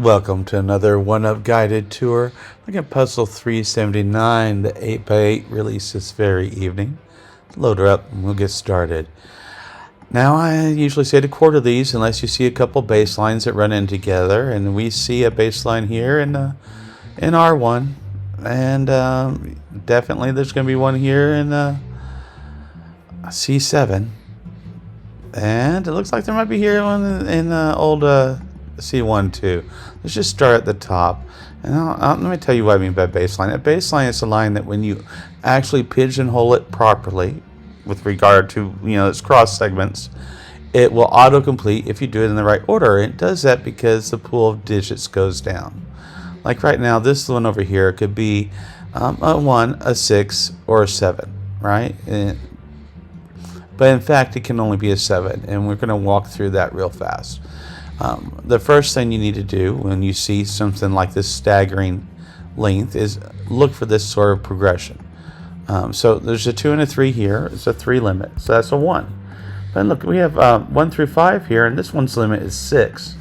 Welcome to another one-up guided tour. Look at puzzle 379, the 8x8 release this very evening. Load her up and we'll get started. Now I usually say to quarter these unless you see a couple baselines that run in together, and we see a baseline here in R1, and definitely there's going to be one here in C7, and it looks like there might be here one in old C1 too. Let's just start at the top, and let me tell you what I mean by baseline. A baseline is a line that when you actually pigeonhole it properly with regard to its cross segments, it will autocomplete if you do it in the right order. And it does that because the pool of digits goes down. Like right now, this one over here could be a 1, a 6, or a 7, right? But in fact, it can only be a 7, and we're going to walk through that real fast. The first thing you need to do when you see something like this staggering length is look for this sort of progression. So there's a 2 and a 3 here. It's a 3 limit, so that's a 1. Then look, we have 1 through 5 here, and this one's limit is 6.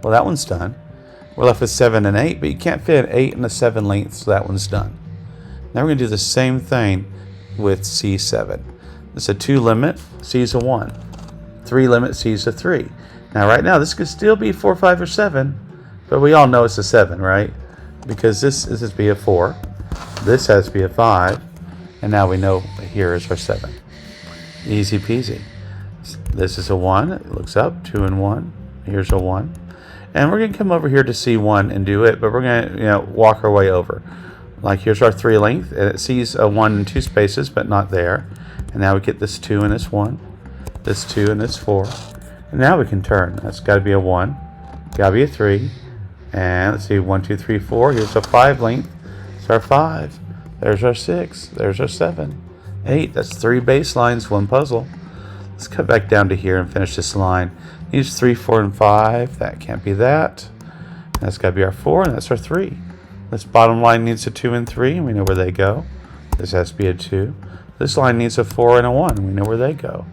Well, that one's done. We're left with 7 and 8, but you can't fit an 8 and a 7 length, so that one's done. Now we're going to do the same thing with C7. It's a 2 limit, C's a 1. 3 limit, C's a 3. Now right now this could still be 4, 5, or 7, but we all know it's a 7, right? Because this is to be a 4, this has to be a 5, and now we know here is our 7. Easy peasy. This is a 1, it looks up, 2 and 1, here's a 1. And we're going to come over here to C1 and do it, but we're going to walk our way over. Like here's our 3 length, and it sees a 1 in 2 spaces, but not there. And now we get this 2 and this 1, this 2 and this 4. And now we can turn. That's got to be a 1, got to be a 3, and let's see, 1, 2, 3, 4. Here's a 5 length. It's our 5. There's our 6. There's our 7, 8. That's 3 baselines, 1 puzzle. Let's cut back down to here and finish this line. Needs 3, 4, and 5. That can't be that. That's got to be our 4, and that's our 3. This bottom line needs a 2 and 3, and we know where they go. This has to be a 2. This line needs a 4 and a 1, and we know where they go.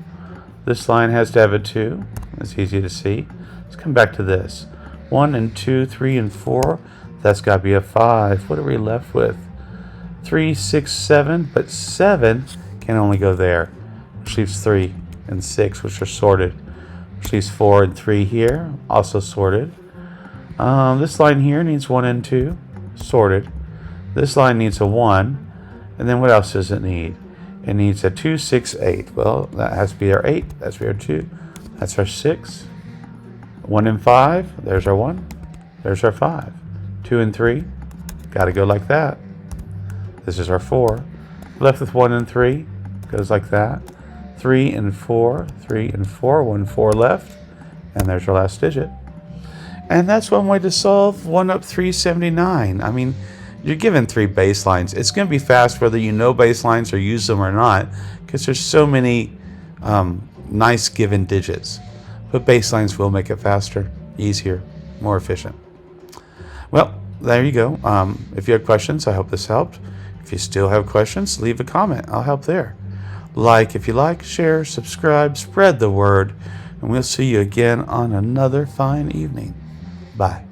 This line has to have a 2. It's easy to see. Let's come back to this. 1 and 2, 3 and 4. That's got to be a 5. What are we left with? 3, 6, 7. But 7 can only go there. Which leaves 3 and 6, which are sorted. Which leaves 4 and 3 here, also sorted. This line here needs 1 and 2, sorted. This line needs a 1. And then what else does it need? It needs a 2, 6, 8. Well, that has to be our 8. That's our 2. That's our 6. 1 and 5. There's our 1. There's our 5. 2 and 3. Got to go like that. This is our 4. Left with 1 and 3. Goes like that. 3 and 4. 3 and 4. 1, 4 left. And there's our last digit. And that's one way to solve 1UP 379. I mean, you're given 3 baselines. It's going to be fast whether you know baselines or use them or not, because there's so many nice given digits. But baselines will make it faster, easier, more efficient. Well, there you go. If you have questions, I hope this helped. If you still have questions, leave a comment. I'll help there. Like if you like, share, subscribe, spread the word, and we'll see you again on another fine evening. Bye.